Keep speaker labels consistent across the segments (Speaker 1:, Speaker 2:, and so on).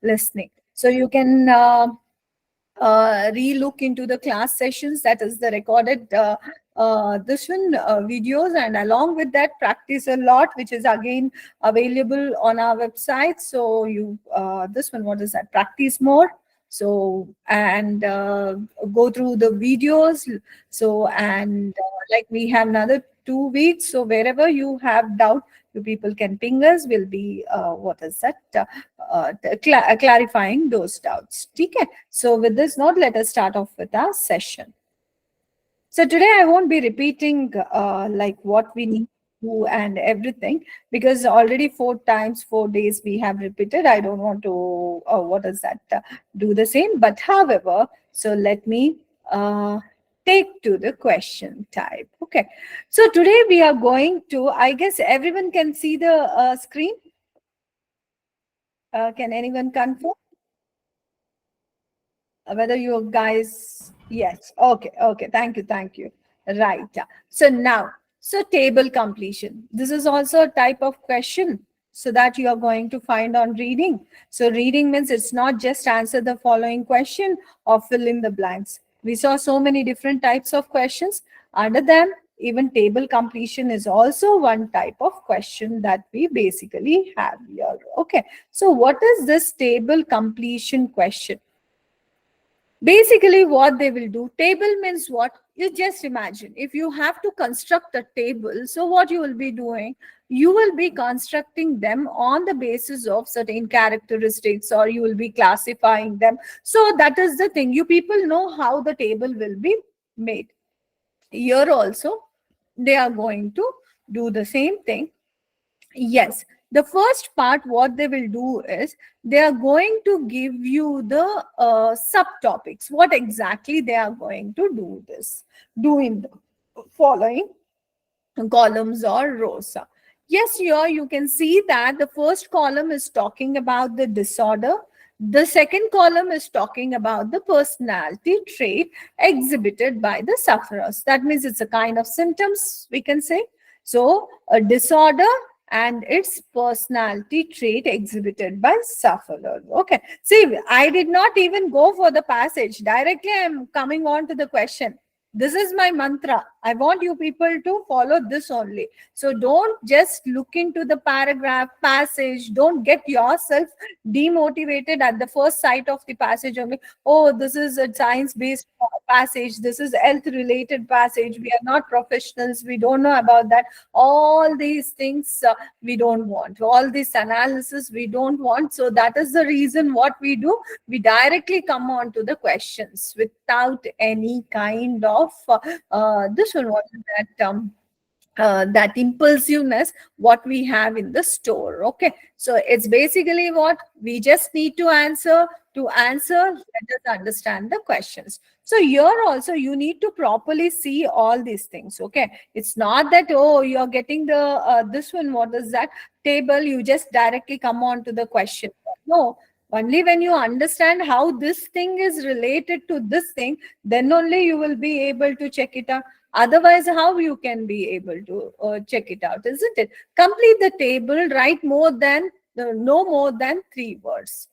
Speaker 1: listening. So you can re-look into the class sessions, that is the recorded this one videos, and along with that practice a lot, which is again available on our website. So you this one, what is that, practice more. So and go through the videos. So and like we have another 2 weeks, so wherever you have doubt, you people can ping us. Will be what is that clarifying those doubts. Okay. So with this note, let us start off with our session. So today I won't be repeating like what we need to do and everything, because already 4 times, 4 days we have repeated. I don't want to, what is that, do the same. But however, so let me take to the question type. Okay. So today we are going to, I guess everyone can see the screen. Can anyone confirm? Whether you guys, yes, okay, thank you, right. So now, so table completion, this is also a type of question, so that you are going to find on reading. So reading means it's not just answer the following question or fill in the blanks. We saw so many different types of questions. Under them, even table completion is also one type of question that we basically have here. Okay, so what is this table completion question? Basically, what they will do, table means what? You just imagine, if you have to construct a table, so what you will be doing, you will be constructing them on the basis of certain characteristics, or you will be classifying them. So that is the thing. You people know how the table will be made. Here also, they are going to do the same thing. Yes, the first part, what they will do is they are going to give you the subtopics. What exactly they are going to do in the following columns or rows. Yes, here you can see that the first column is talking about the disorder. The second column is talking about the personality trait exhibited by the sufferers. That means it's a kind of symptoms, we can say. So a disorder and its personality trait exhibited by sufferer. Okay. See, I did not even go for the passage. Directly I'm coming on to the question. This is my mantra. I want you people to follow this only. So don't just look into the paragraph, passage. Don't get yourself demotivated at the first sight of the passage only. Oh, this is a science-based passage. This is health-related passage. We are not professionals. We don't know about that. All these things we don't want. All this analysis we don't want. So that is the reason what we do. We directly come on to the questions without any kind of this one, what is that impulsiveness what we have in the store. Okay, so it's basically what we just need to answer. To answer, let us understand the questions. So here also you need to properly see all these things. Okay, it's not that, oh, you're getting the this one, what is that table, you just directly come on to the question. No, only when you understand how this thing is related to this thing, then only you will be able to check it out. Otherwise, how you can be able to check it out, isn't it? Complete the table, write no more than 3 words.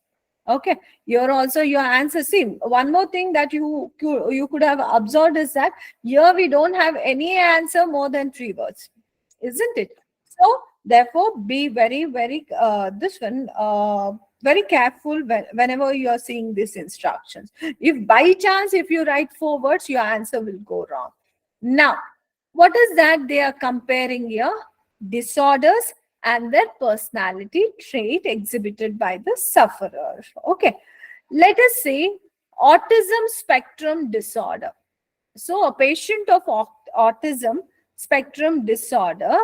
Speaker 1: Okay, here also your answer. See, one more thing that you could have observed is that here we don't have any answer more than 3 words, isn't it? So therefore, be very this one very careful whenever you are seeing these instructions. If by chance if you write 4 words, your answer will go wrong. Now, what is that they are comparing here? Disorders and their personality trait exhibited by the sufferer. Okay, let us say autism spectrum disorder. So a patient of autism spectrum disorder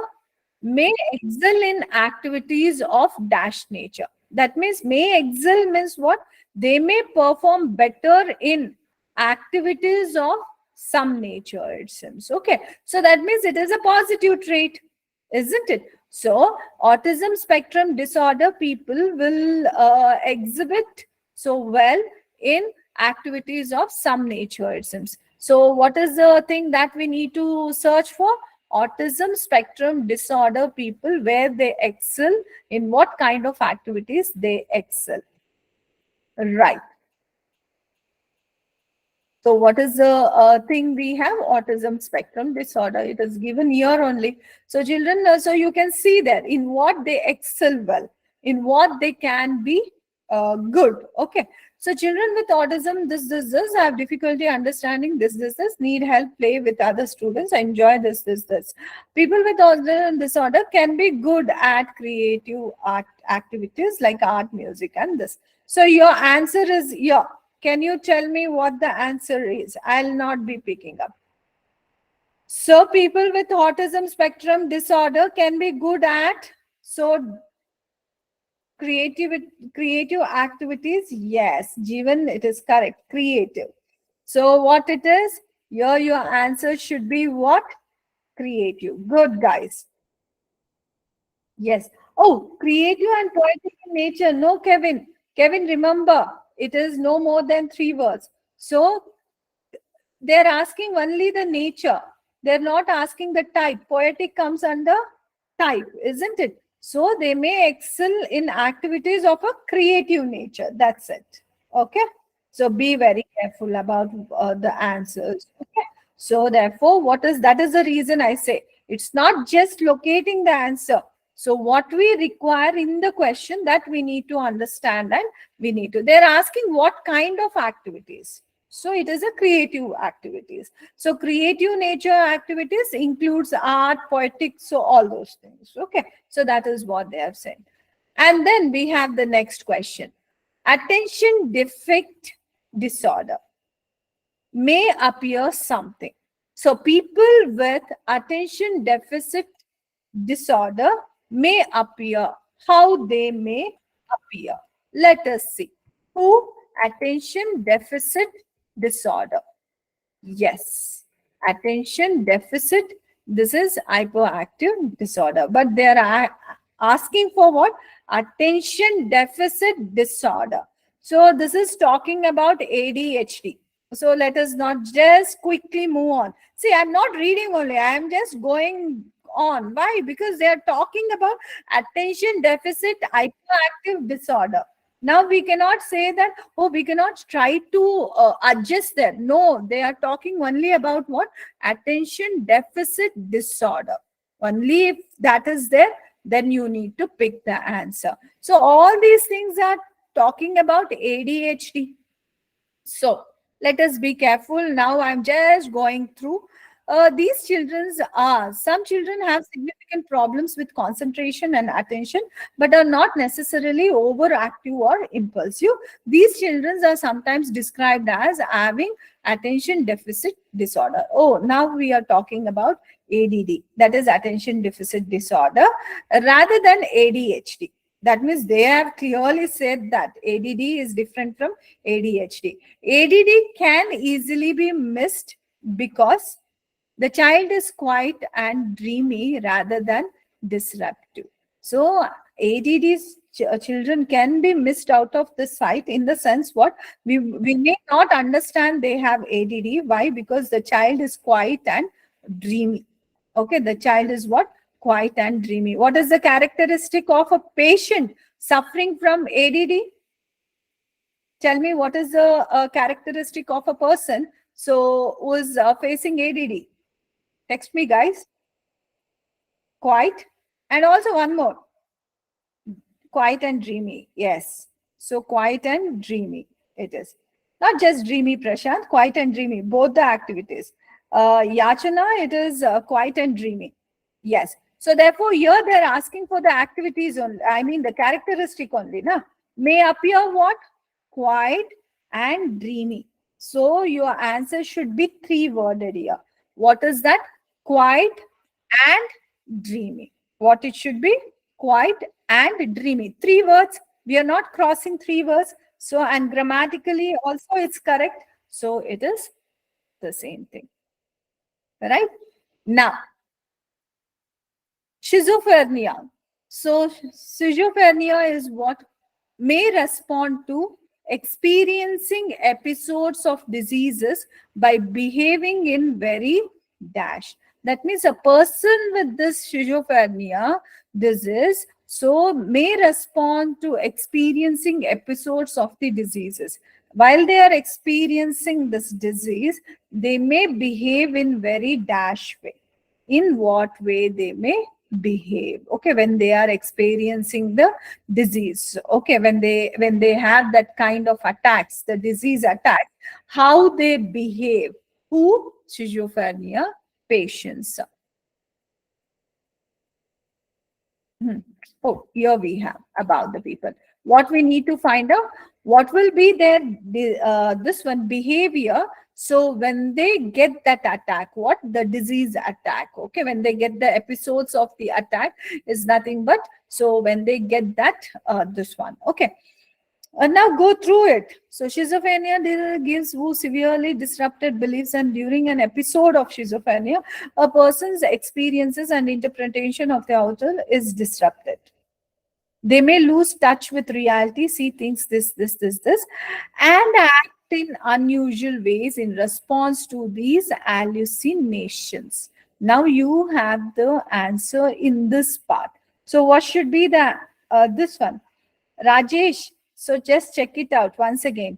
Speaker 1: may excel in activities of dash nature. That means may excel means what? They may perform better in activities of some nature, it seems. Okay, so that means it is a positive trait, isn't it? So autism spectrum disorder people will exhibit so well in activities of some nature, it seems. So what is the thing that we need to search for? Autism spectrum disorder people, where they excel, in what kind of activities they excel. Right. So what is the thing we have? Autism spectrum disorder. It is given here only. So children, so you can see that in what they excel well, in what they can be good. Okay. So children with autism, this have difficulty understanding this, need help, play with other students, enjoy this. People with autism disorder can be good at creative art activities like art, music, and this. So your answer is yeah. Can you tell me what the answer is? I'll not be picking up. So people with autism spectrum disorder can be good at creative creative activities. Yes, Jeevan, it is correct. Creative. So what it is? Here your answer should be what? Creative. Good guys. Yes. Oh, creative and poetic in nature. No, Kevin. Kevin, remember, it is no more than 3 words. So they're asking only the nature. They're not asking the type. Poetic comes under type, isn't it? So they may excel in activities of a creative nature. That's it. Okay. So be very careful about the answers. Okay. So therefore, what is that is the reason I say it's not just locating the answer. So what we require in the question that we need to understand and we need to. They're asking what kind of activities. So it is a creative activities. So creative nature activities includes art, poetics, so all those things. Okay. So that is what they have said. And then we have the next question. Attention defect disorder may appear something. So people with attention deficit disorder may appear. How they may appear. Let us see. Who? Attention deficit disorder. Yes. Attention deficit. This is hyperactive disorder. But they are asking for what? Attention deficit disorder. So this is talking about ADHD. So let us not just quickly move on. See, I'm not reading only. I am just going on. Why? Because they are talking about attention deficit hyperactive disorder. Now we cannot say that, oh, we cannot try to adjust that. No, they are talking only about what? Attention deficit disorder. Only if that is there, then you need to pick the answer. So all these things are talking about ADHD. So let us be careful. Now I'm just going through. These children's are, some children have significant problems with concentration and attention, but are not necessarily overactive or impulsive. These children are sometimes described as having attention deficit disorder. Oh, now we are talking about ADD, that is attention deficit disorder, rather than ADHD. That means they have clearly said that ADD is different from ADHD. ADD can easily be missed because the child is quiet and dreamy rather than disruptive. So ADD's children can be missed out of the sight in the sense what we may not understand they have ADD. Why? Because the child is quiet and dreamy. Okay, the child is what? Quiet and dreamy. What is the characteristic of a patient suffering from ADD? Tell me what is the characteristic of a person so who is facing ADD? Text me, guys. Quiet. And also one more. Quiet and dreamy. Yes. So quiet and dreamy it is. Not just dreamy, Prashant. Quiet and dreamy. Both the activities. Yachana, it is quiet and dreamy. Yes. So therefore, here they're asking for the activities only. I mean the characteristic only. Na? May appear what? Quiet and dreamy. So your answer should be 3-worded here. What is that? Quiet and dreamy. What it should be? Quiet and dreamy. 3 words. We are not crossing 3 words. So, and grammatically also it's correct. So it is the same thing. Right? Now, schizophrenia. So schizophrenia is what? May respond to experiencing episodes of diseases by behaving in very dash. That means a person with this schizophrenia disease, So may respond to experiencing episodes of the diseases. While they are experiencing this disease, they may behave in very dash way. In what way they may behave? Okay, when they are experiencing the disease. Okay, when they have that kind of attacks, the disease attack, how they behave. Who? Schizophrenia patients. Hmm. Oh, here we have about the people. What we need to find out, what will be their this one behavior. So when they get that attack, what the disease attack? Okay, when they get the episodes of the attack is nothing but, so when they get that this one. Okay, now go through it. So schizophrenia gives who severely disrupted beliefs, and during an episode of schizophrenia, a person's experiences and interpretation of the outer is disrupted. They may lose touch with reality, see things this, and act in unusual ways in response to these hallucinations. Now you have the answer in this part. So what should be the this one? Rajesh, so just check it out once again.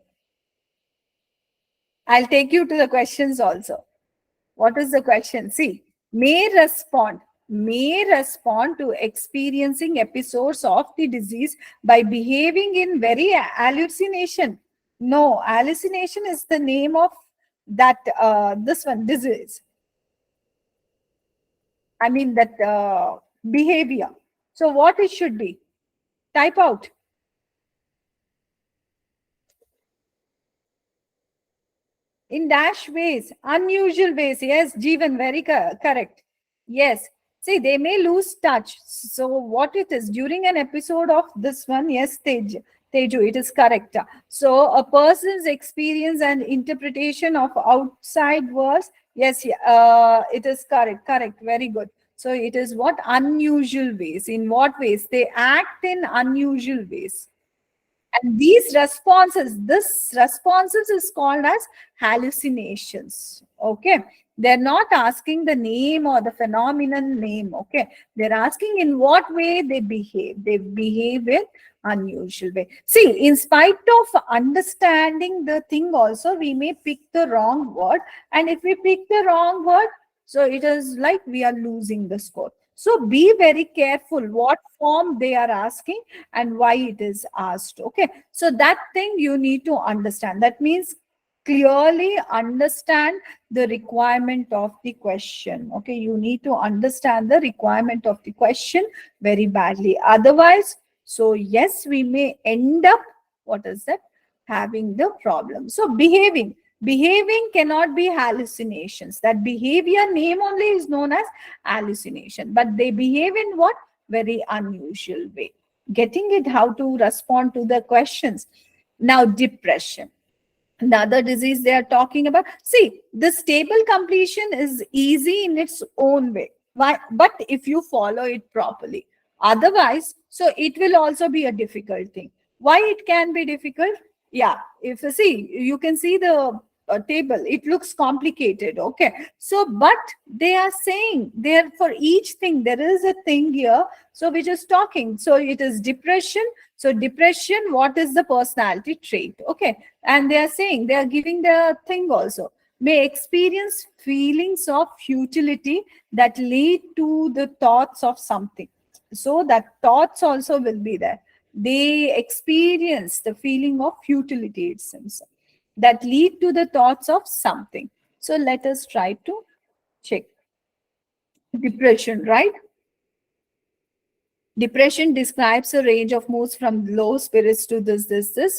Speaker 1: I'll take you to the questions also. What is the question? See, may respond to experiencing episodes of the disease by behaving in very hallucination. No, hallucination is the name of that this one disease. I mean that behavior. So what it should be? Type out. In dash ways, unusual ways. Yes, Jeevan, very correct. Yes. See, they may lose touch. So what it is during an episode of this one, yes, Teju, it is correct. So a person's experience and interpretation of outside words, yes, it is correct, very good. So it is what? Unusual ways. In what ways? They act in unusual ways. And these responses, this responses is called as hallucinations. Okay. They're not asking the name or the phenomenon name. Okay. They're asking in what way they behave. They behave in unusual way. See, in spite of understanding the thing also, we may pick the wrong word. And if we pick the wrong word, so it is like we are losing the score. So be very careful what form they are asking and why it is asked. Okay, so that thing you need to understand. That means clearly understand the requirement of the question. Okay, you need to understand the requirement of the question very badly. Otherwise, so yes, we may end up, what is that? Having the problem. So behaving cannot be hallucinations. That behavior name only is known as hallucination, but they behave in what? Very unusual way. Getting it how to respond to the questions. Now depression, another disease they are talking about. See, this table completion is easy in its own way. Why? But if you follow it properly, otherwise, so it will also be a difficult thing. Why it can be difficult? Yeah, if you see, you can see the table, it looks complicated. Okay, so but they are saying there for each thing there is a thing here, so we're just talking. So it is depression. So depression, what is the personality trait? Okay, and they are saying, they are giving the thing also, may experience feelings of futility that lead to the thoughts of something. So that thoughts also will be there. They experience the feeling of futility, it seems, that lead to the thoughts of something. So let us try to check. Depression, right? Depression describes a range of moods from low spirits to this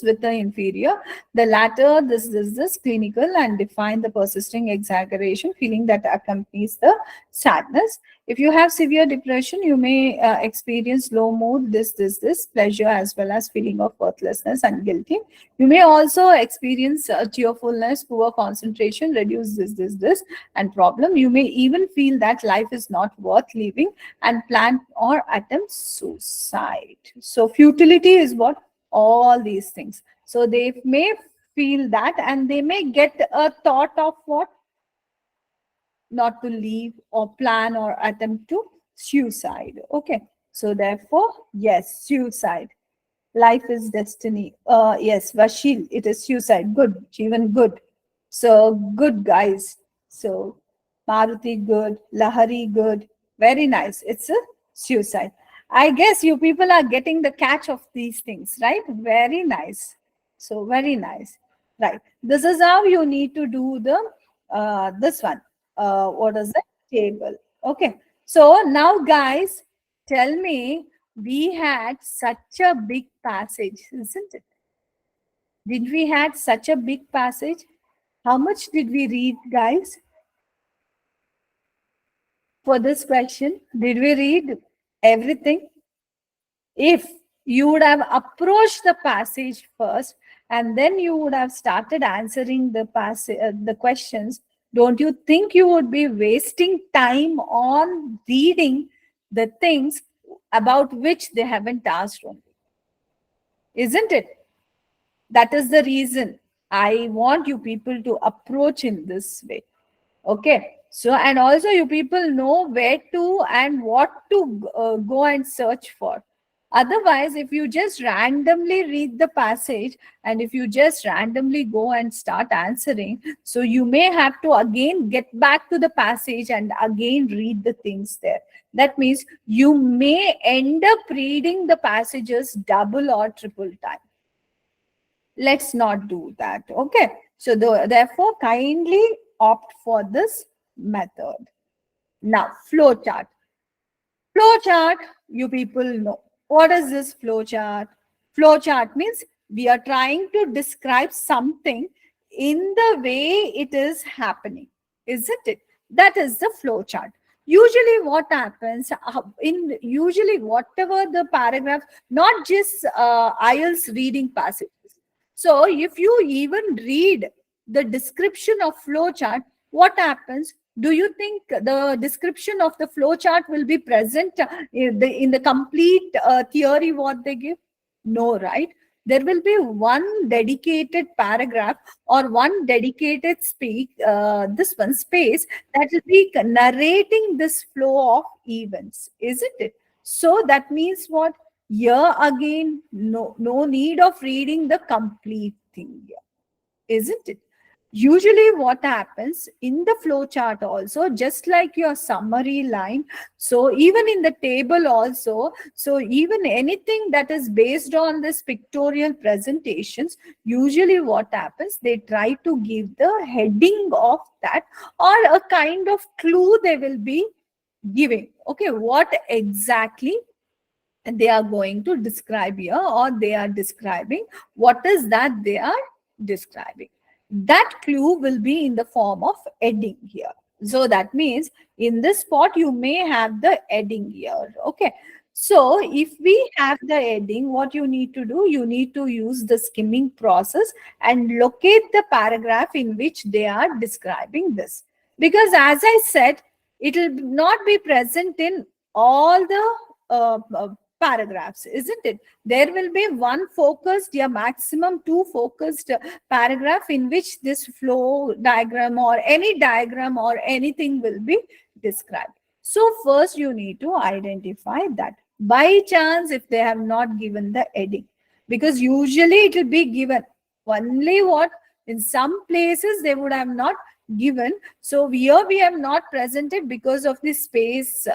Speaker 1: with the inferior. The latter, this clinical, and define the persisting exaggeration feeling that accompanies the sadness. If you have severe depression, you may experience low mood, this, pleasure, as well as feeling of worthlessness and guilty. You may also experience cheerfulness, poor concentration, reduce this, and problem. You may even feel that life is not worth living and plan or attempt suicide. So futility is what? All these things. So they may feel that, and they may get a thought of what? Not to leave or plan or attempt to suicide. Okay. So therefore, yes, suicide. Life is destiny. Yes, Vashil, it is suicide. Good, even good. So good, guys. So Maruti, good. Lahari, good. Very nice. It's a suicide. I guess you people are getting the catch of these things, right? Very nice. So very nice. Right. This is how you need to do the this one. What is the table? Okay. So now, guys, tell me, we had such a big passage, isn't it? Did we had such a big passage? How much did we read, guys, for this question? Did we read everything? If you would have approached the passage first and then you would have started answering the passage, the questions, don't you think you would be wasting time on reading the things about which they haven't asked only? Isn't it? That is the reason I want you people to approach in this way. Okay. So, and also you people know where to and what to go and search for. Otherwise, if you just randomly read the passage and if you just randomly go and start answering, so you may have to again get back to the passage and again read the things there. That means you may end up reading the passages double or triple time. Let's not do that. Okay. So therefore, kindly opt for this method. Now, flow chart. Flow chart, you people know. What is this flow chart? Flow chart means we are trying to describe something in the way it is happening, isn't it? That is the flow chart. Usually what happens in usually whatever the paragraph, not just IELTS reading passages. So if you even read the description of flow chart, what happens? Do you think the description of the flow chart will be present in the complete theory what they give? No, right? There will be one dedicated paragraph or one dedicated this one space that will be narrating this flow of events, isn't it? So that means what? Here again, no need of reading the complete thing here, isn't it? Usually what happens in the flow chart also, just like your summary line, so even in the table also, so even anything that is based on this pictorial presentations, usually what happens, they try to give the heading of that or a kind of clue they will be giving. Okay, what exactly they are going to describe here, or they are describing what is that they are describing. That clue will be in the form of heading here. So that means in this spot you may have the heading here. Okay. So if we have the heading, what you need to do, you need to use the skimming process and locate the paragraph in which they are describing this. Because as I said, it will not be present in all the paragraphs, isn't it? There will be one focused, yeah, maximum two focused paragraph in which this flow diagram or any diagram or anything will be described. So first you need to identify that. By chance, if they have not given the heading, because usually it will be given only what in some places they would have not given. So here we have not presented because of the space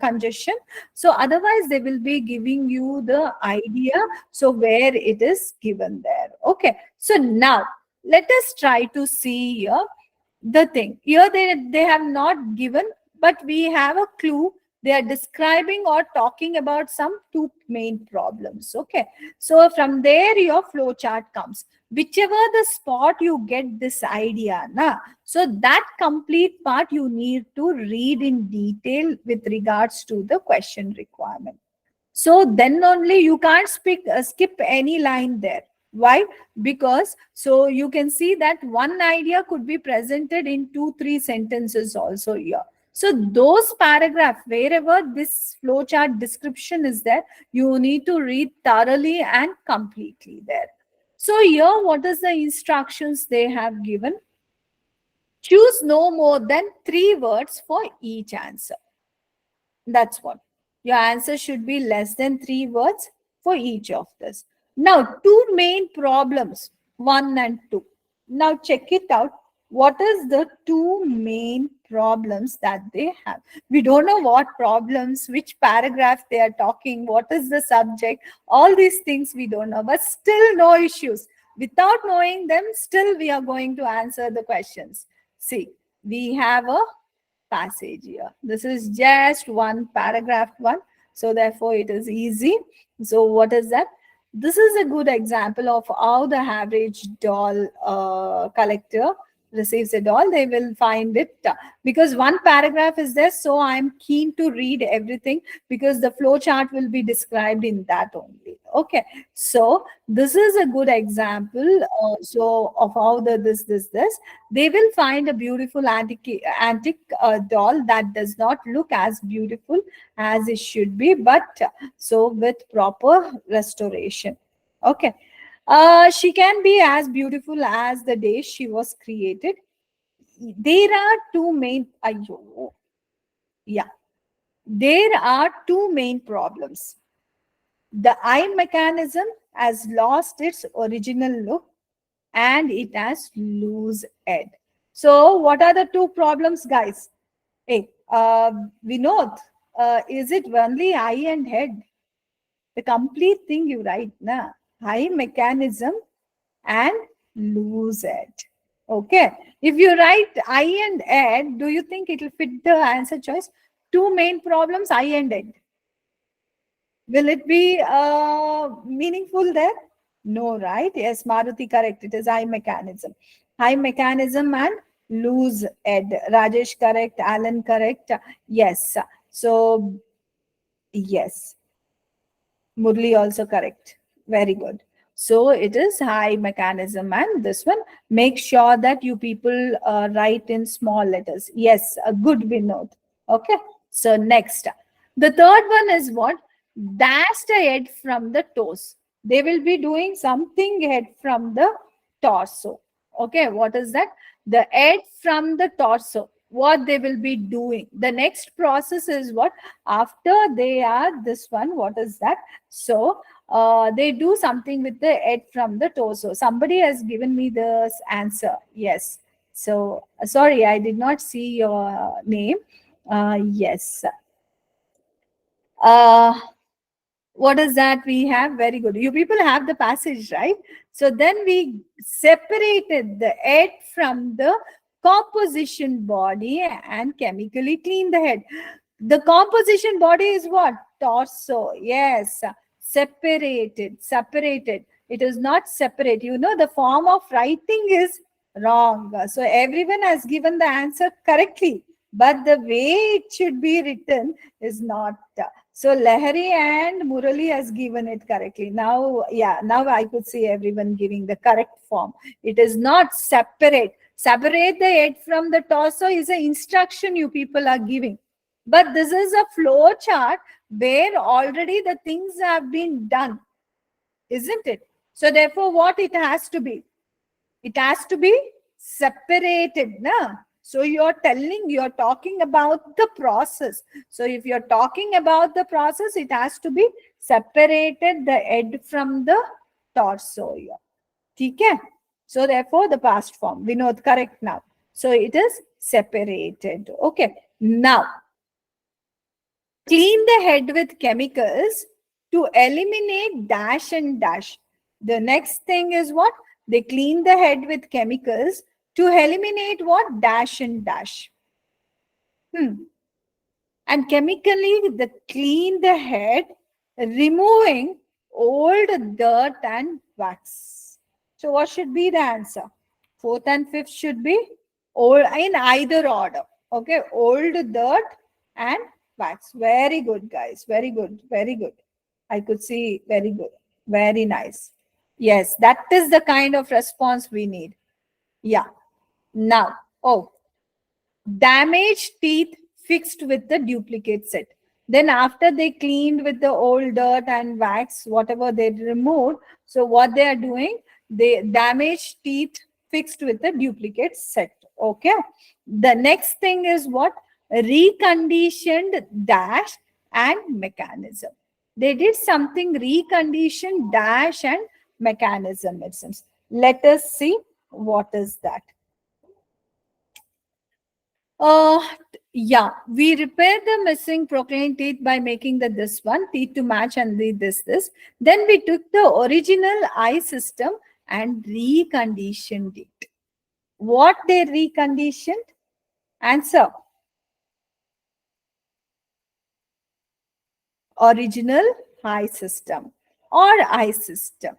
Speaker 1: congestion. So otherwise they will be giving you the idea. So where it is given there. Okay. So now let us try to see here the thing. Here they have not given, but we have a clue. They are describing or talking about some two main problems. Okay. So from there your flow chart comes. Whichever the spot you get this idea, so that complete part you need to read in detail with regards to the question requirement. So then only you can't skip any line there. Why? Because so you can see that one idea could be presented in 2-3 sentences also here. So those paragraph, wherever this flowchart description is there, you need to read thoroughly and completely there. So here, what is the instructions they have given? Choose no more than 3 words for each answer. That's what. Your answer should be less than 3 words for each of this. Now, two main problems, 1 and 2. Now, check it out. What is the two main problems that they have? We don't know what problems, which paragraph they are talking, what is the subject, all these things we don't know, but still no issues. Without knowing them, still we are going to answer the questions. See, we have a passage here. This is just one paragraph one. So therefore it is easy. So what is that? This is a good example of how the average doll collector receives a doll. They will find it because one paragraph is there. So I'm keen to read everything because the flow chart will be described in that only. Okay. So this is a good example. So of how the this they will find a beautiful antique doll that does not look as beautiful as it should be, but so with proper restoration. Okay. She can be as beautiful as the day she was created. There are two main, yeah, there are two main problems. The eye mechanism has lost its original look and it has loose head. So what are the two problems, guys? Hey, Vinod, is it only eye and head? The complete thing you write, na? Eye mechanism and loose head. Okay. If you write eye and head, do you think it will fit the answer choice? Two main problems, eye and head. Will it be meaningful there? No, right? Yes, Maruti, correct. It is eye mechanism. Eye mechanism and loose head. Rajesh, correct. Alan, correct. Yes. So, yes. Murli also correct. Very good. So it is high mechanism, and this one, make sure that you people write in small letters. Yes, a good Vinod. Okay. So next, the third one is what? Dash the head from the toes. They will be doing something head from the torso. Okay. What is that? The head from the torso. What they will be doing. The next process is what? After they are this one, what is that? So they do something with the head from the torso. Somebody has given me this answer. Yes. So sorry, I did not see your name. Yes. Uh, what is that we have? Very good. You people have the passage, right? So then we separated the head from the composition body and chemically clean the head. The composition body is what? Torso. Yes. Separated. It is not separate. You know, the form of writing is wrong. So everyone has given the answer correctly, but the way it should be written is not. So Lahari and Murali has given it correctly. Now, yeah, now I could see everyone giving the correct form. It is not separate. Separate the head from the torso is an instruction you people are giving. But this is a flow chart where already the things have been done, isn't it? So therefore, what it has to be? It has to be separated. Na? So you're talking about the process. So if you're talking about the process, it has to be separated the head from the torso here. Okay? So therefore, the past form. We know it correct now. So it is separated. Okay. Now, clean the head with chemicals to eliminate dash and dash. The next thing is what? They clean the head with chemicals to eliminate what? Dash and dash. And chemically, they clean the head, removing old dirt and wax. So what should be the answer? Fourth and fifth should be old in either order. Okay, old dirt and wax. Very good, guys. Very good. Very good. I could see very good. Very nice. Yes, that is the kind of response we need. Yeah. Now, oh, damaged teeth fixed with the duplicate set. Then after they cleaned with the old dirt and wax, whatever they removed, so what they are doing, they damaged teeth fixed with the duplicate set. Okay. The next thing is what? Reconditioned dash and mechanism. They did something recondition dash and mechanism, it seems. Let us see what is that. Uh, yeah, we repair the missing proclaim teeth by making the this one teeth to match and the this. Then we took the original eye system and reconditioned it. What they reconditioned? Answer. Original eye system or eye system.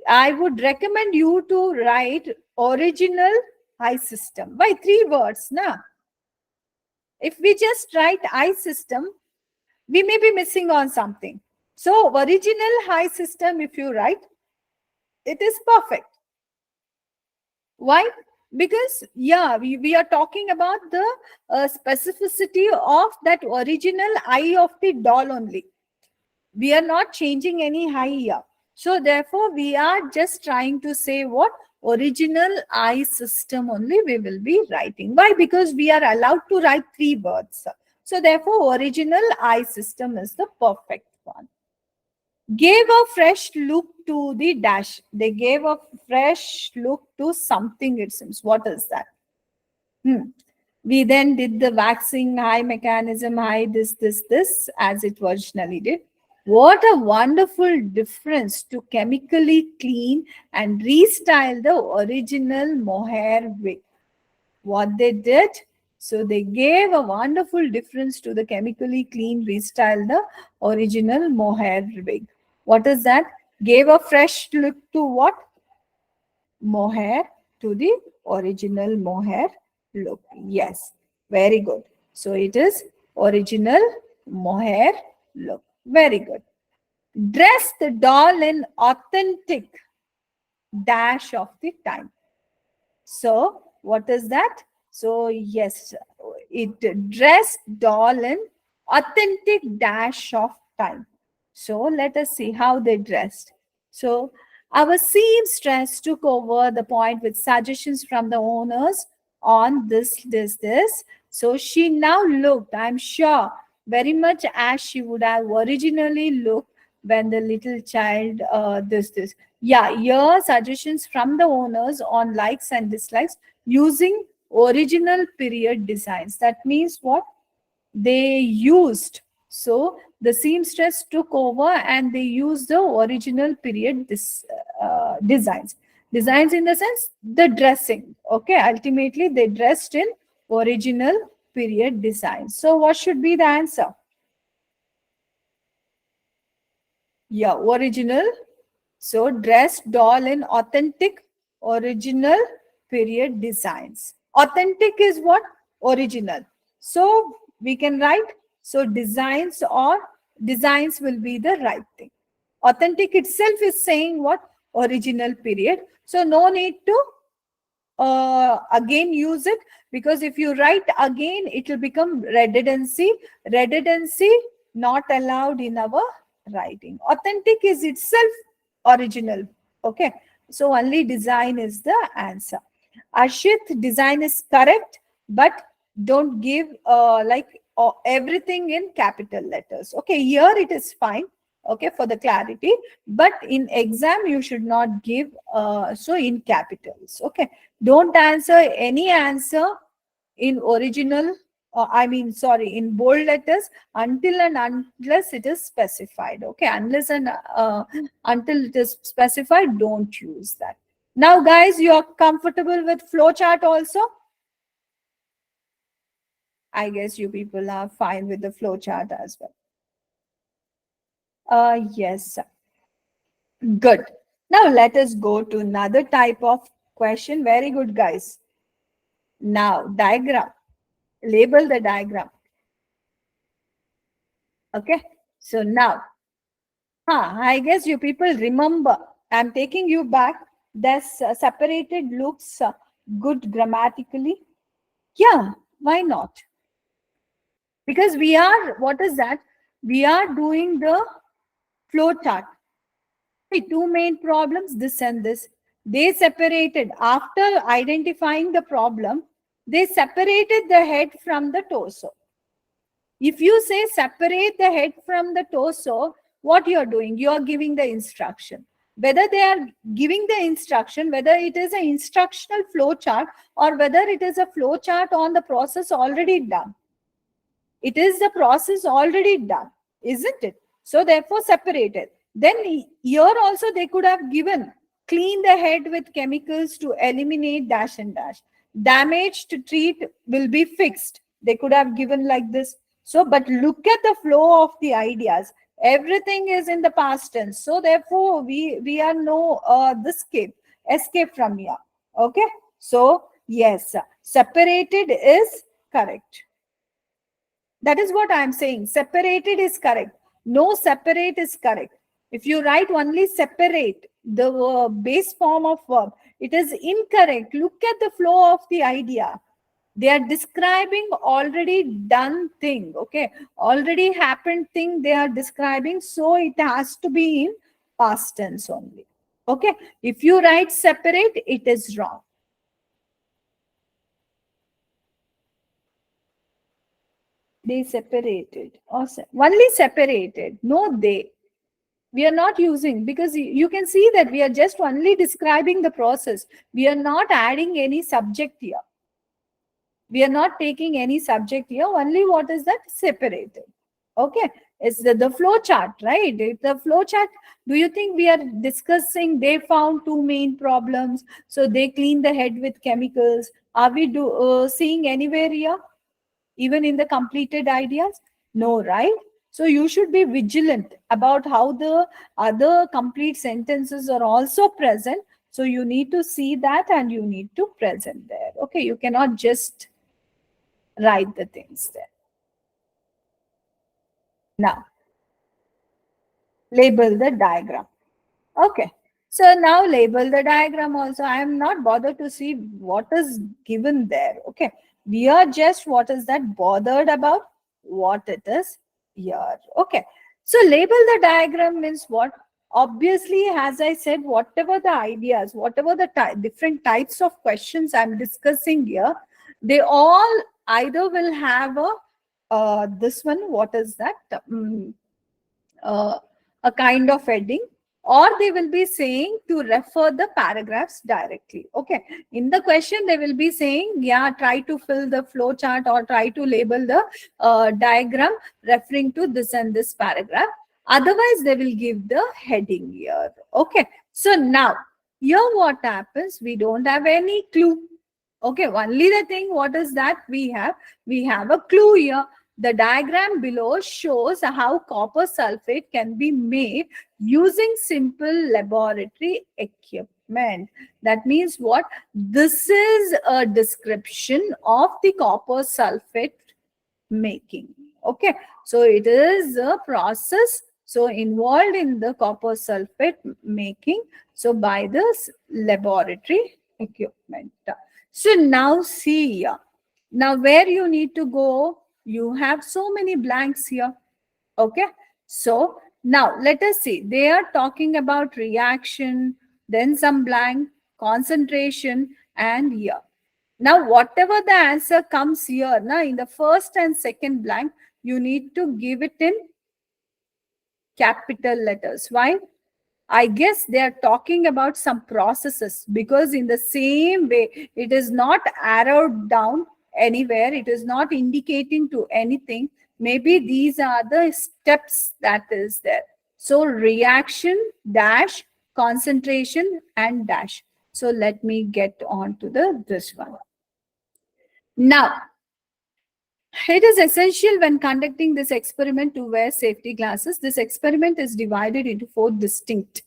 Speaker 1: I would recommend you to write original eye system by 3 words. Now, if we just write eye system, we may be missing on something. So original high system, if you write, it is perfect. Why? Because, yeah, we are talking about the specificity of that original eye of the doll only. We are not changing any eye here. So therefore, we are just trying to say what? Original eye system only we will be writing. Why? Because we are allowed to write 3 words. So therefore, original eye system is the perfect one. Gave a fresh look to the dash. They gave a fresh look to something, it seems. What is that? We then did the waxing high mechanism, high this, as it originally did. What a wonderful difference to chemically clean and restyle the original mohair wig. What they did? So they gave a wonderful difference to the chemically clean, restyle the original mohair wig. What is that? Gave a fresh look to what? Mohair, to the original mohair look. Yes, very good. So it is original mohair look. Very good. Dress the doll in authentic dash of the time. So what is that? So yes, it dressed doll in authentic dash of time. So let us see how they dressed. So our seamstress took over the point with suggestions from the owners on this. So she now looked, I'm sure, very much as she would have originally looked when the little child this. Yeah, here suggestions from the owners on likes and dislikes using original period designs. That means what? They used. So the seamstress took over and they used the original period designs. Designs in the sense the dressing. Okay, ultimately they dressed in original period designs. So what should be the answer? Yeah, original. So dressed doll in authentic original period designs. Authentic is what? Original. So we can write, so designs or designs will be the right thing. Authentic itself is saying what? Original period. So no need to again use it, because if you write again, it will become redundancy. Redundancy not allowed in our writing. Authentic is itself original. Okay, so only design is the answer. Ashit, design is correct, but don't give everything in capital letters. Okay, here it is fine. Okay, for the clarity, but in exam you should not give so in capitals. Okay, don't answer any answer in original, in bold letters until and unless it is specified. Okay, unless and until it is specified, don't use that. Now guys, you are comfortable with flowchart also? I guess you people are fine with the flowchart as well. Yes, good. Now let us go to another type of question. Very good, guys. Now, diagram. Label the diagram. Okay. So now, I guess you people remember. I'm taking you back. This separated looks good grammatically. Yeah, why not? Because we are, what is that? We are doing the flow chart. Two main problems, this and this. They separated, after identifying the problem, they separated the head from the torso. If you say separate the head from the torso, what you're doing? You're giving the instruction. Whether they are giving the instruction, whether it is an instructional flow chart or whether it is a flow chart on the process already done. It is the process already done, isn't it? So therefore separated. Then here also they could have given clean the head with chemicals to eliminate dash and dash. Damage to treat will be fixed. They could have given like this. So, but look at the flow of the ideas. Everything is in the past tense. So therefore we are no escape from here. Okay. So yes, separated is correct. That is what I am saying. Separated is correct. No separate is correct. If you write only separate, the base form of verb, it is incorrect. Look at the flow of the idea. They are describing already done thing. Okay. Already happened thing they are describing. So it has to be in past tense only. Okay. If you write separate, it is wrong. They separated. Or only separated. No, they. We are not using, because you can see that we are just only describing the process. We are not adding any subject here. We are not taking any subject here. Only what is that? Separated. Okay. It's the flow chart, right? The flow chart. Do you think we are discussing they found two main problems? So they clean the head with chemicals. Are we seeing anywhere here? Even in the completed ideas? No, right? So you should be vigilant about how the other complete sentences are also present. So you need to see that and you need to present there. Okay, you cannot just write the things there. Now, label the diagram. Okay. So now label the diagram also. I am not bothered to see what is given there. Okay. We are just what is that bothered about what it is here. Okay. So label the diagram means what? Obviously, as I said, whatever the ideas, whatever the different types of questions I'm discussing here, they all either will have a this one, what is that? Uh, a kind of heading, or they will be saying to refer the paragraphs directly. Okay, in the question they will be saying, yeah, try to fill the flow chart or try to label the diagram referring to this and this paragraph. Otherwise they will give the heading here. Okay, so now here what happens, we don't have any clue. Okay, only the thing, what is that we have? We have a clue here. The diagram below shows how copper sulfate can be made using simple laboratory equipment. That means what? This is a description of the copper sulfate making. Okay, so it is a process so involved in the copper sulfate making, so by this laboratory equipment. So now see here. Now where you need to go, you have so many blanks here. Okay. So now let us see. They are talking about reaction, then some blank, concentration, and here. Now whatever the answer comes here, now in the first and second blank, you need to give it in capital letters. Why? I guess they are talking about some processes, because in the same way, it is not arrowed down anywhere. It is not indicating to anything. Maybe these are the steps that is there. So reaction, dash, concentration, and dash. So let me get on to this one. Now, it is essential when conducting this experiment to wear safety glasses. This experiment is divided into 4 distinct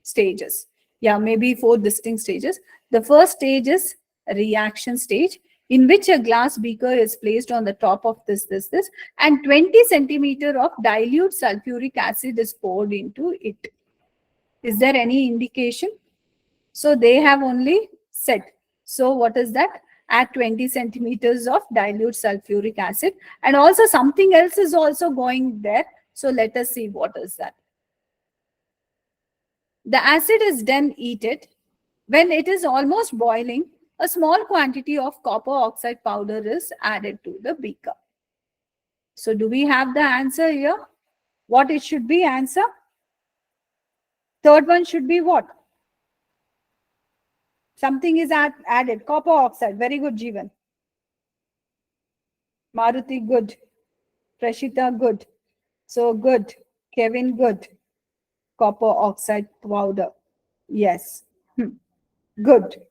Speaker 1: stages. Yeah, maybe 4 distinct stages. The first stage is reaction stage, in which a glass beaker is placed on the top of this, and 20 centimeter of dilute sulfuric acid is poured into it. Is there any indication? So they have only said. So what is that? Add 20 centimeters of dilute sulfuric acid, and also something else is also going there. So let us see what is that. The acid is then heated. When it is almost boiling, a small quantity of copper oxide powder is added to the beaker. So do we have the answer here? What it should be answer? Third one should be what? Something is added. Copper oxide. Very good, Jeevan. Maruti, good. Prashita, good. So good. Kevin, good. Copper oxide powder. Yes. Good.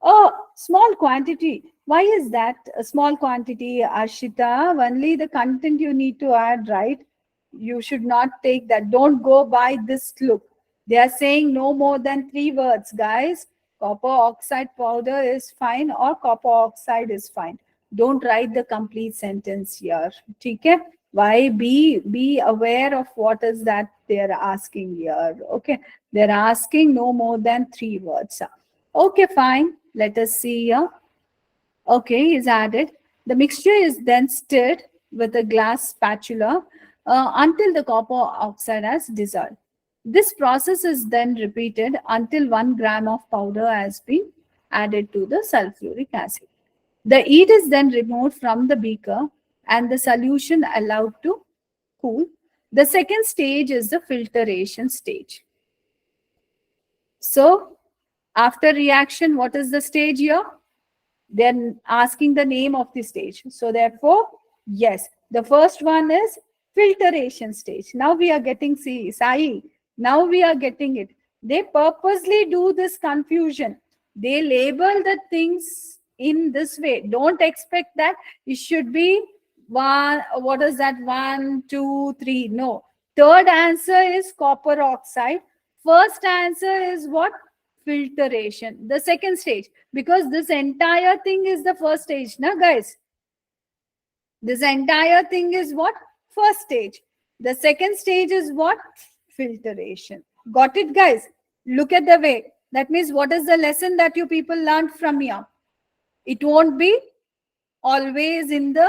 Speaker 1: Oh, small quantity. Why is that a small quantity, Ashita? Only the content you need to add, right? You should not take that. Don't go by this look. They are saying no more than 3 words, guys. Copper oxide powder is fine or copper oxide is fine. Don't write the complete sentence here. Okay? Why? Be aware of what is that they're asking here. Okay? They're asking no more than 3 words. Okay, fine. Let us see here. Okay, is added. The mixture is then stirred with a glass spatula until the copper oxide has dissolved. This process is then repeated until 1 gram of powder has been added to the sulfuric acid. The heat is then removed from the beaker and the solution allowed to cool. The second stage is the filtration stage. So, after reaction, what is the stage here? They're asking the name of the stage. So therefore, yes, the first one is filtration stage. Now we are getting, see, Sai, now we are getting it. They purposely do this confusion. They label the things in this way. Don't expect that it should be one, what is that? 1, 2, 3. No. Third answer is copper oxide. First answer is what? Filtration. The second stage, because this entire thing is the first stage, na guys? This entire thing is what? First stage. The second stage is what? Filtration. Got it, guys? Look at the way. That means what is the lesson that you people learned from here? It won't be always in the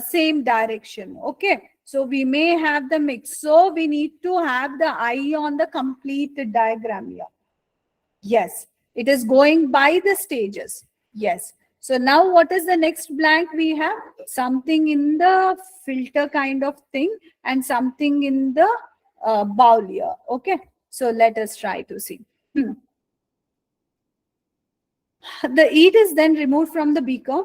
Speaker 1: same direction. Okay. So we may have the mix. So we need to have the eye on the complete diagram here. Yes, it is going by the stages. Yes. So now what is the next blank we have? Something in the filter kind of thing and something in the bowl here. Okay. So let us try to see. The heat is then removed from the beaker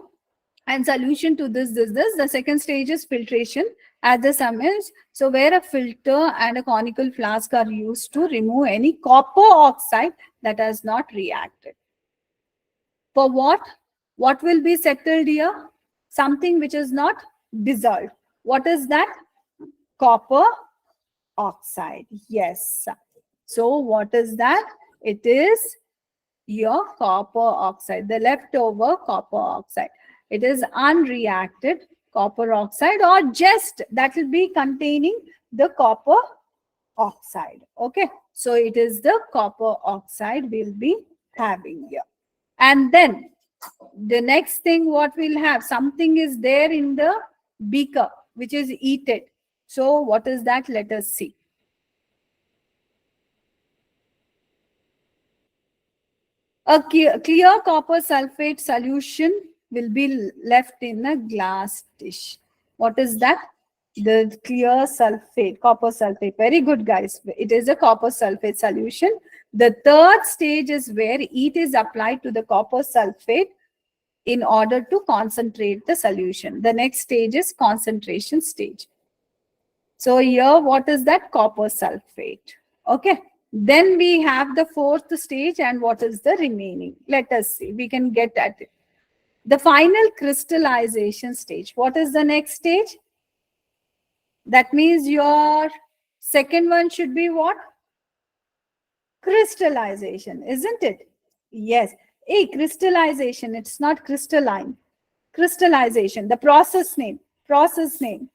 Speaker 1: and solution to this. The second stage is filtration at the summit. So where a filter and a conical flask are used to remove any copper oxide that has not reacted. For what? What will be settled here? Something which is not dissolved. What is that? Copper oxide. Yes. So what is that? It is your copper oxide, the leftover copper oxide. It is unreacted copper oxide or just that will be containing the copper oxide. Okay. So it is the copper oxide we'll be having here. And then the next thing what we'll have, something is there in the beaker which is heated. So what is that? Let us see. A clear copper sulfate solution will be left in a glass dish. What is that? The clear sulfate, copper sulfate. Very good, guys. It is a copper sulfate solution. The third stage is where heat is applied to the copper sulfate in order to concentrate the solution. The next stage is concentration stage. So here, what is that? Copper sulfate. Okay. Then we have the fourth stage, and what is the remaining? Let us see. We can get at it. The final crystallization stage. What is the next stage? That means your second one should be what? Crystallization, isn't it? Yes. A crystallization. It's not crystalline. Crystallization. The process name. Process name.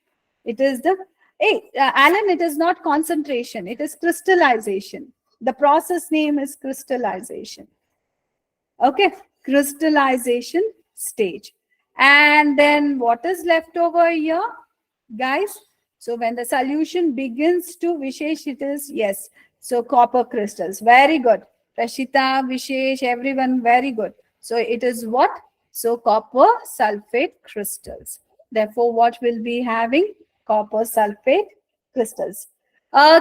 Speaker 1: It is the Hey, Alan, it is not concentration. It is crystallization. The process name is crystallization. Okay, crystallization stage. And then what is left over here, guys? So when the solution begins to Vishesh, it is, yes. So copper crystals. Very good. Prashita, Vishesh, everyone, very good. So it is what? So copper sulfate crystals. Therefore, what will be having? Copper sulfate crystals.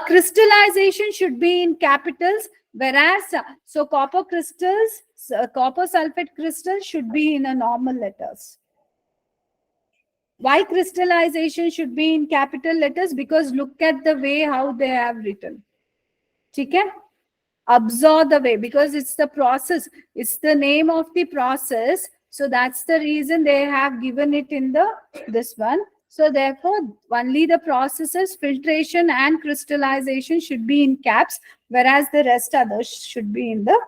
Speaker 1: Crystallization should be in capitals, whereas so copper crystals, copper sulfate crystals should be in a normal letters. Why crystallization should be in capital letters? Because look at the way how they have written. Okay? Absorb the way, because it's the process, it's the name of the process. So that's the reason they have given it in the this one. So therefore, only the processes, filtration and crystallization should be in caps, whereas the rest others should be in the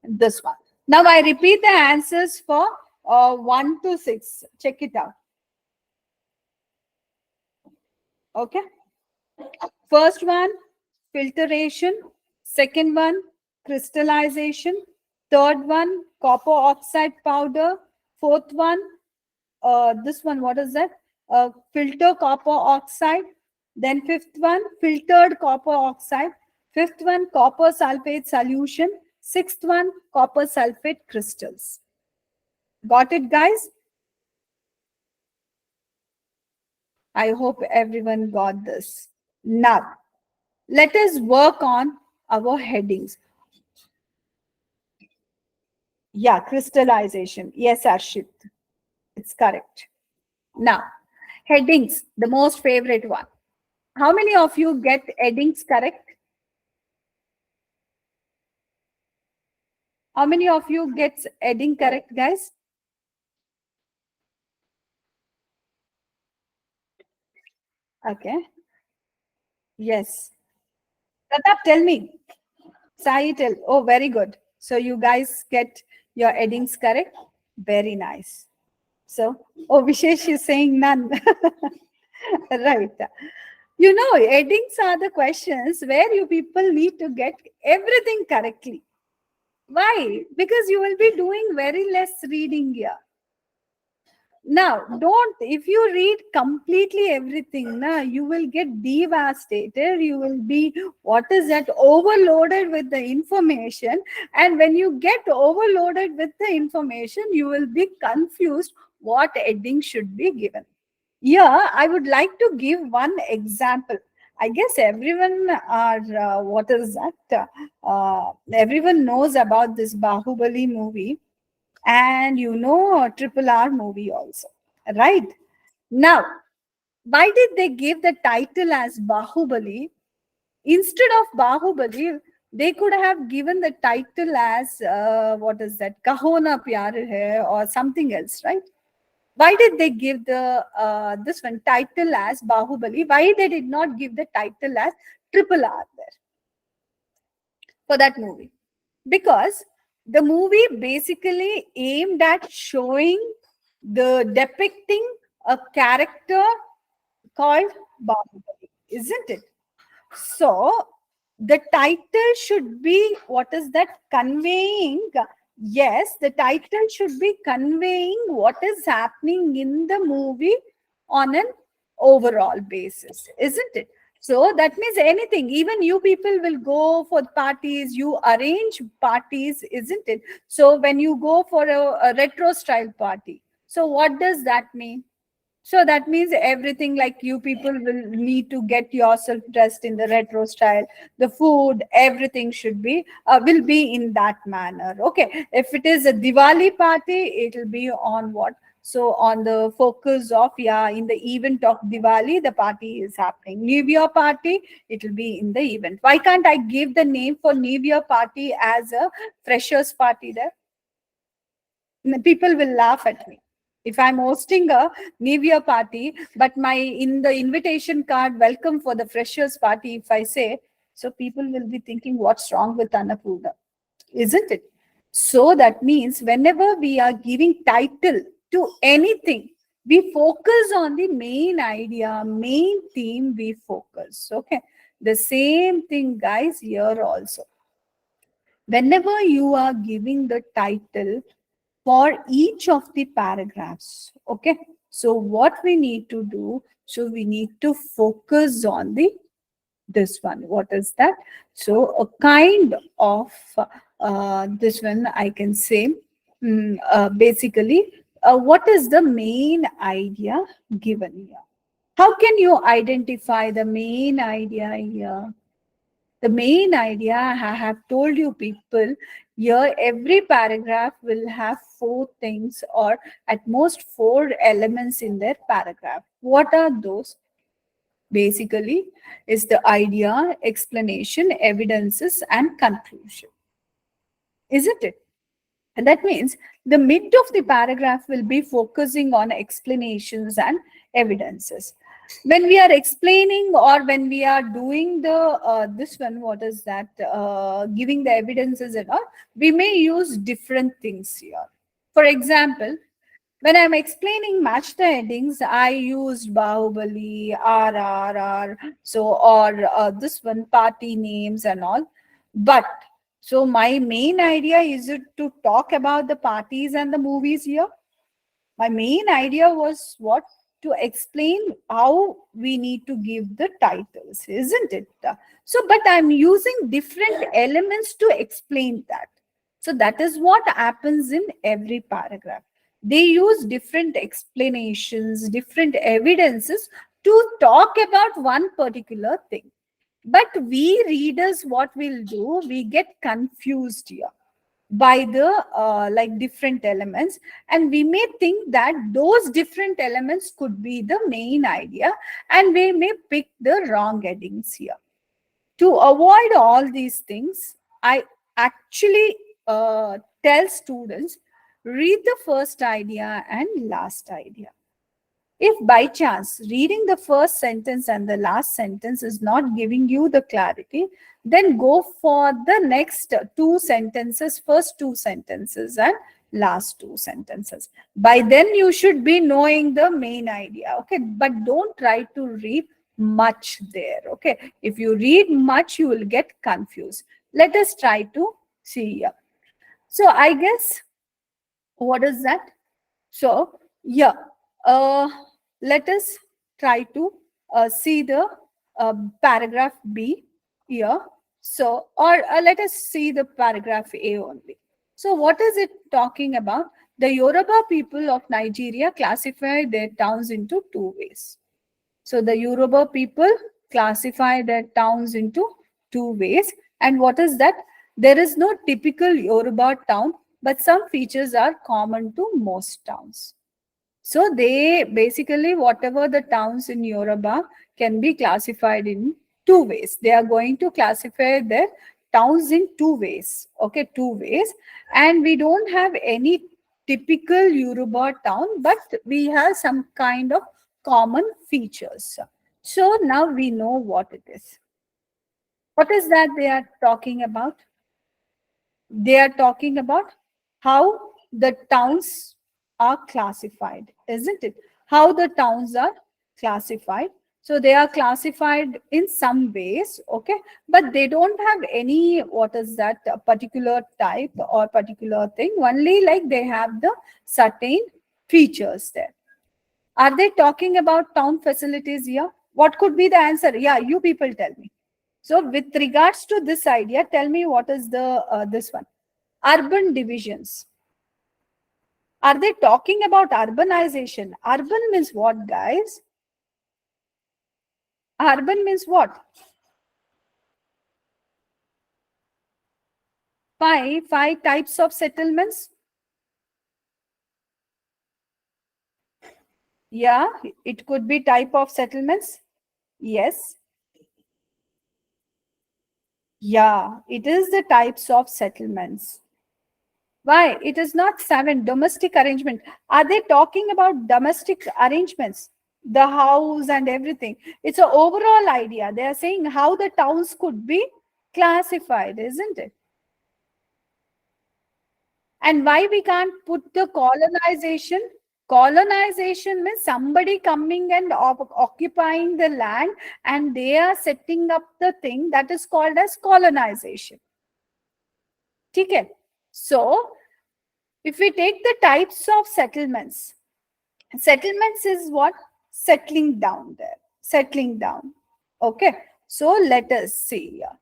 Speaker 1: this one. Now I repeat the answers for 1 to 6. Check it out. Okay. First one, filtration. Second one, crystallization. Third one, copper oxide powder. Fourth one, this one, what is that? Filter copper oxide. Then fifth one, filtered copper oxide. Fifth one, copper sulfate solution. Sixth one, copper sulfate crystals. Got it, guys? I hope everyone got this. Now, let us work on our headings. Yeah, crystallization. Yes, Arshit. It's correct. Now, headings, the most favorite one. How many of you get headings correct? How many of you gets heading correct, guys? Okay. Yes. Pratap, tell me. Sai, tell. Oh, very good. So you guys get your headings correct. Very nice. So, oh, Vishesh is saying none. Right. You know, headings are the questions where you people need to get everything correctly. Why? Because you will be doing very less reading here. Now, don't, if you read completely everything, now you will get devastated. You will be, what is that, overloaded with the information. And when you get overloaded with the information, you will be confused what heading should be given. Yeah, I would like to give one example. I guess everyone are, what is that? Everyone knows about this Bahubali movie, and you know Triple R movie also, right? Now, why did they give the title as Bahubali? Instead of Bahubali, they could have given the title as, what is that? Kaho Na Pyar Hai or something else, right? Why did they give the this one title as Bahubali? Why they did not give the title as Triple R there for that movie? Because the movie basically aimed at showing the depicting a character called Bahubali, isn't it? So the title should be, what is that, conveying? Yes, the title should be conveying what is happening in the movie on an overall basis, isn't it? So that means anything, even you people will go for parties, you arrange parties, isn't it? So when you go for a retro style party, so what does that mean? So that means everything, like you people will need to get yourself dressed in the retro style. The food, everything should be, will be in that manner. Okay. If it is a Diwali party, it will be on what? So on the focus of, yeah, in the event of Diwali, the party is happening. New Year party, it will be in the event. Why can't I give the name for New Year party as a freshers party there? People will laugh at me if I'm hosting a New Year party, but my in the invitation card, welcome for the freshers party, if I say, so people will be thinking, what's wrong with Annapurna, isn't it? So that means whenever we are giving title to anything, we focus on the main idea, main theme, we focus. Okay. The same thing, guys, here also. Whenever you are giving the title for each of the paragraphs, okay, so what we need to do, so we need to focus on the this one, what is that, so a kind of this one I can say, basically what is the main idea given here? How can you identify the main idea here? The main idea, I have told you people, here every paragraph will have four things or at most four elements in their paragraph. What are those? Basically, is the idea, explanation, evidences, and conclusion. Isn't it? And that means the mid of the paragraph will be focusing on explanations and evidences. When we are explaining or when we are doing the this one, what is that? Giving the evidences and all, we may use different things here. For example, when I'm explaining match the headings, I used Bahubali, RRR, so or this one party names and all. But so my main idea is it to talk about the parties and the movies here. My main idea was what? To explain how we need to give the titles, isn't it? So, but I'm using different elements to explain that. So that is what happens in every paragraph. They use different explanations, different evidences to talk about one particular thing. But we readers, what we'll do, we get confused here by the like different elements, and we may think that those different elements could be the main idea, and we may pick the wrong headings here. To avoid all these things, I actually tell students, read the first idea and last idea. If by chance reading the first sentence and the last sentence is not giving you the clarity, then go for the next two sentences, first two sentences and last two sentences. By then you should be knowing the main idea, okay? But don't try to read much there, okay? If you read much, you will get confused. Let us try to see here. So I guess, what is that? So, yeah, uh, let us try to see the paragraph B here. So, or let us see the paragraph A only. So, what is it talking about? The Yoruba people of Nigeria classify their towns into two ways. So, the Yoruba people classify their towns into two ways. And what is that? There is no typical Yoruba town, but some features are common to most towns. So they basically, whatever the towns in Yoruba can be classified in two ways. They are going to classify their towns in two ways. Okay, two ways. And we don't have any typical Yoruba town, but we have some kind of common features. So now we know what it is. What is that they are talking about? They are talking about how the towns are classified, isn't it? How the towns are classified. So they are classified in some ways, okay, but they don't have any, what is that, a particular type or particular thing. Only like they have the certain features there. Are they talking about town facilities here? What could be the answer? Yeah, you people tell me. So with regards to this idea, tell me what is the this one. Urban divisions. Are they talking about urbanization? Urban means what, guys? Urban means what? Five types of settlements. Yeah, it could be type of settlements. Yes. Yeah, it is the types of settlements. Why? It is not seven. Domestic arrangement. Are they talking about domestic arrangements? The house and everything. It's an overall idea. They are saying how the towns could be classified, isn't it? And why we can't put the colonization? Colonization means somebody coming and occupying the land and they are setting up the thing, that is called as colonization. Okay. So, if we take the types of settlements, settlements is what? Settling down there. Settling down. Okay. So, let us see here.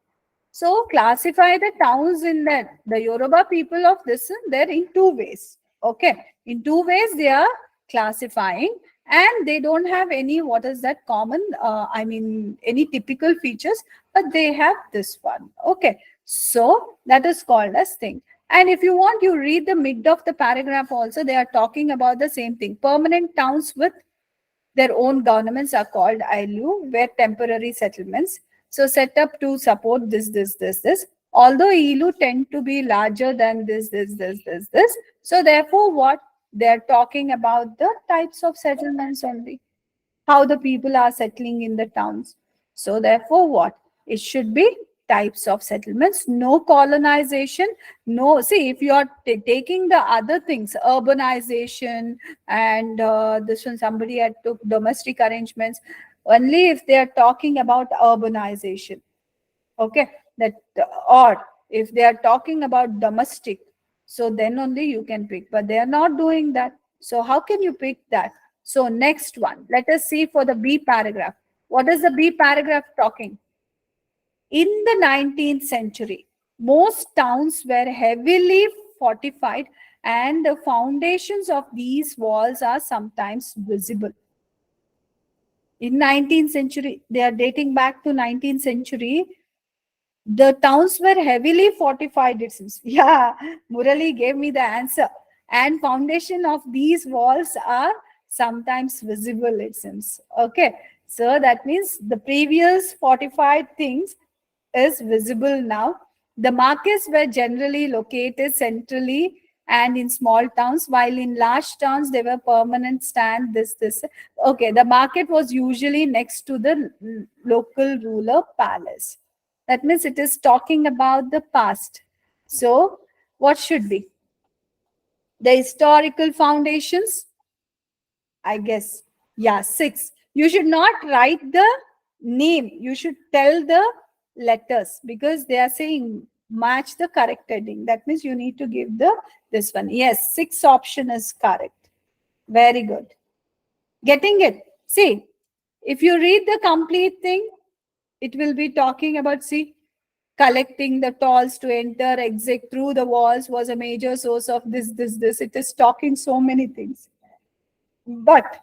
Speaker 1: So, classify the towns in that. The Yoruba people of this, they're in two ways. Okay, in two ways they are classifying, and they don't have any, what is that, common, I mean, any typical features, but they have this one. Okay, so that is called as thing. And if you want, you read the mid of the paragraph also, they are talking about the same thing. Permanent towns with their own governments are called ILU, where temporary settlements. So set up to support this. Although ILU tend to be larger than this. So therefore, what they're talking about the types of settlements only, how the people are settling in the towns. So therefore, what? It should be types of settlements, no colonization, no, see, if you are taking the other things, urbanization, and this one somebody had took domestic arrangements, only if they are talking about urbanization. Okay, that, or if they are talking about domestic, so then only you can pick, but they are not doing that. So how can you pick that? So next one, let us see for the B paragraph. What is the B paragraph talking? In the 19th century, most towns were heavily fortified, and the foundations of these walls are sometimes visible. In 19th century, they are dating back to 19th century. The towns were heavily fortified, it seems. Yeah, Murali gave me the answer. And foundation of these walls are sometimes visible, it seems. Okay, so that means the previous fortified things is visible now. The markets were generally located centrally and in small towns, while in large towns they were permanent stand. This. Okay, the market was usually next to the local ruler palace. That means it is talking about the past. So, what should be? The historical foundations, I guess. Yeah, 6. You should not write the name. You should tell the letters, because they are saying match the correct heading. That means you need to give the this one. Yes, 6 option is correct. Very good. Getting it? See, if you read the complete thing, it will be talking about, see, collecting the tolls to enter, exit through the walls was a major source of this. It is talking so many things. But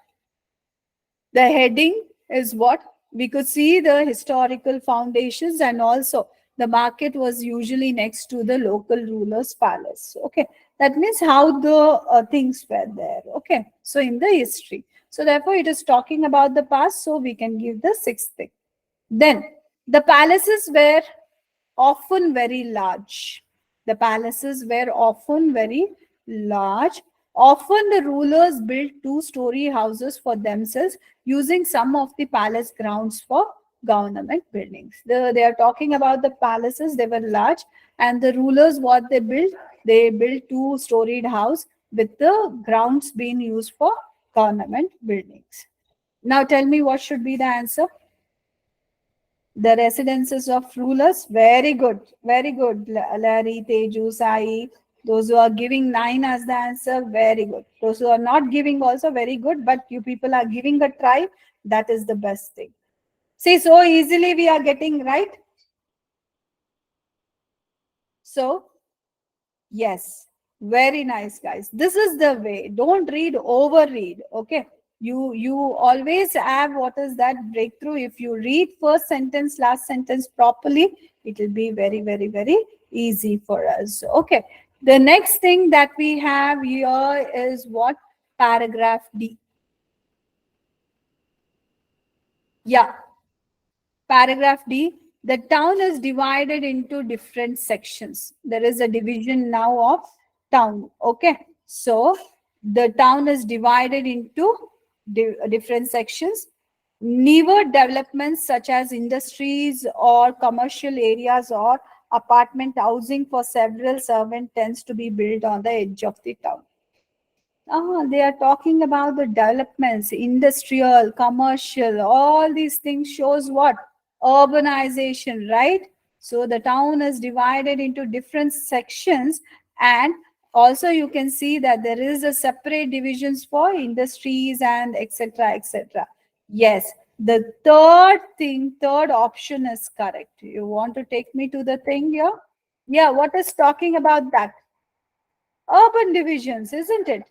Speaker 1: the heading is what? We could see the historical foundations, and also the market was usually next to the local ruler's palace. Okay, that means how the things were there. Okay, so in the history. So therefore, it is talking about the past, so we can give the 6th thing. Then the palaces were often very large. The palaces were often very large. Often the rulers built two-story houses for themselves, using some of the palace grounds for government buildings. They are talking about the palaces, they were large, and the rulers, what they built two-storied house with the grounds being used for government buildings. Now tell me, what should be the answer? The residences of rulers. Very good. Very good. Larry, Teju, Sai. Those who are giving 9 as the answer, very good. Those who are not giving also, very good. But you people are giving a try. That is the best thing. See, so easily we are getting right. So, yes. Very nice, guys. This is the way. Don't read, overread. Okay. You always have, what is that, breakthrough. If you read first sentence, last sentence properly, it will be very easy for us. Okay, the next thing that we have here is what? Paragraph D. Yeah, paragraph D. The town is divided into different sections. There is a division now of town. Okay, so the town is divided into different sections. Newer developments such as industries or commercial areas or apartment housing for several servants tends to be built on the edge of the town. They are talking about the developments, industrial, commercial, all these things shows what? Urbanization, right? So the town is divided into different sections, and also you can see that there is a separate divisions for industries and etc. etc. Yes, the third option is correct. You want to take me to the thing here? Yeah, what is talking about that? urban divisions, isn't it?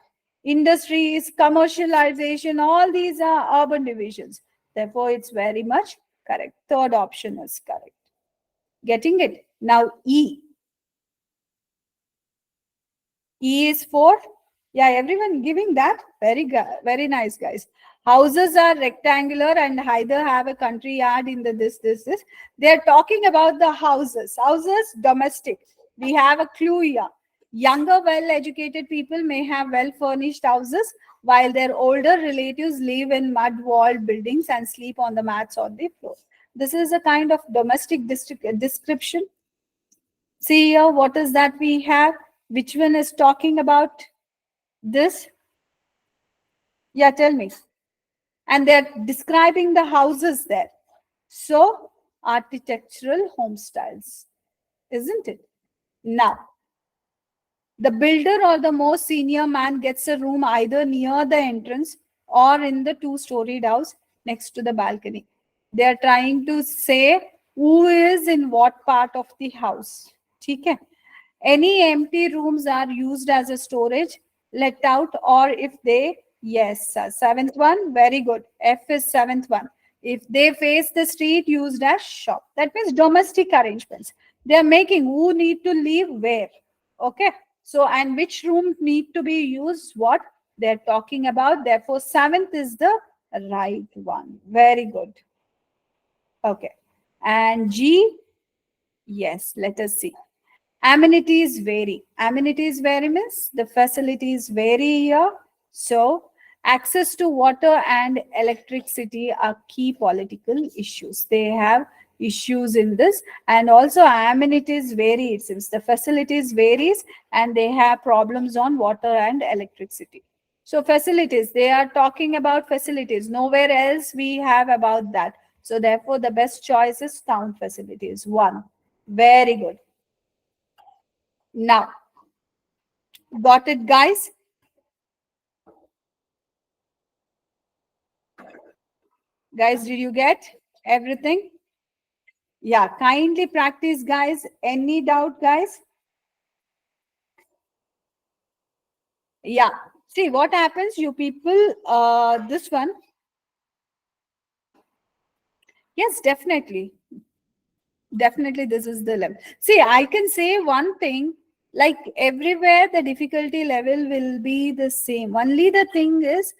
Speaker 1: Industries, commercialization, all these are urban divisions. Therefore, it's very much correct. Third option is correct. Getting it? Now, E. E is for, yeah, everyone giving that. Very nice, guys. Houses are rectangular and either have a country yard in the this. They're talking about the houses. Houses, domestic. We have a clue here. Younger, well-educated people may have well-furnished houses, while their older relatives live in mud-walled buildings and sleep on the mats on the floor. This is a kind of domestic description. See here, what is that we have? Which one is talking about this? Yeah, tell me. And they're describing the houses there. So, architectural home styles, isn't it? Now, the builder or the most senior man gets a room either near the entrance or in the two-storied house next to the balcony. They are trying to say who is in what part of the house. Okay? Any empty rooms are used as a storage, let out, or if they, yes, seventh one, very good. F is seventh one. If they face the street, used as shop. That means domestic arrangements. They are making who need to live where. Okay. So, and which room need to be used, what they're talking about. Therefore, seventh is the right one. Very good. Okay. And G, yes, let us see. Amenities vary. Amenities vary means the facilities vary here. So, access to water and electricity are key political issues. They have issues in this, and also amenities vary. It seems the facilities varies, and they have problems on water and electricity. So, facilities, they are talking about facilities. Nowhere else we have about that. So, therefore, the best choice is town facilities. One. Very good. Now, got it, guys? Guys, did you get everything? Yeah, kindly practice, guys. Any doubt, guys? Yeah. See what happens, you people, this one. Yes, definitely. Definitely, this is the level. See, I can say one thing, like everywhere, the difficulty level will be the same. Only the thing is,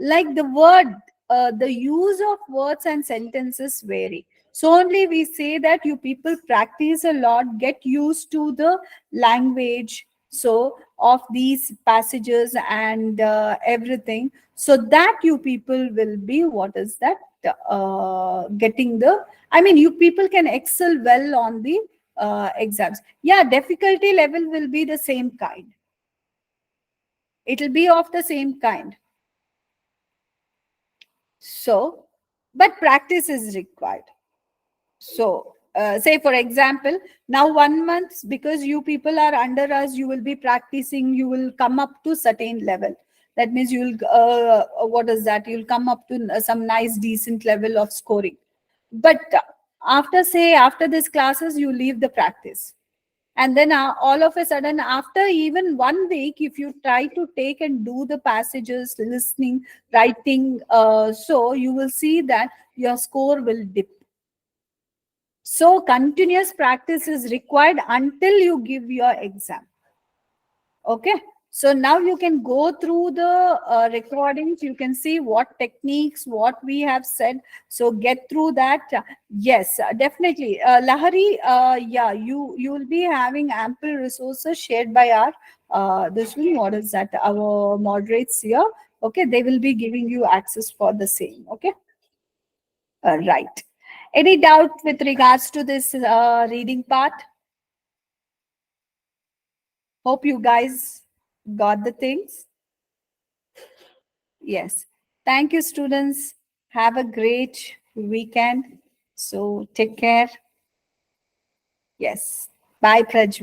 Speaker 1: like the word, the use of words and sentences vary. So only we say that you people practice a lot, get used to the language, so of these passages and everything, so that you people will be, what is that, getting the, I mean, you people can excel well on the exams. Yeah, difficulty level will be the same kind. It will be of the same kind. So, but practice is required. So, say for example, now 1 month, because you people are under us, you will be practicing, you will come up to certain level. That means you will, what is that? You'll come up to some nice, decent level of scoring. But after, say, after these classes, you leave the practice. And then all of a sudden, after even 1 week, if you try to take and do the passages, listening, writing, so you will see that your score will dip. So continuous practice is required until you give your exam. Okay. So now you can go through the recordings. You can see what techniques, what we have said. So get through that. Yes, definitely. Lahari, yeah, you will be having ample resources shared by our this one. What is that? Our moderates here. Okay, they will be giving you access for the same. Okay, right. Any doubt with regards to this reading part? Hope you guys got the things. Yes. Thank you, students. Have a great weekend. So take care. Yes. Bye, Prajwal.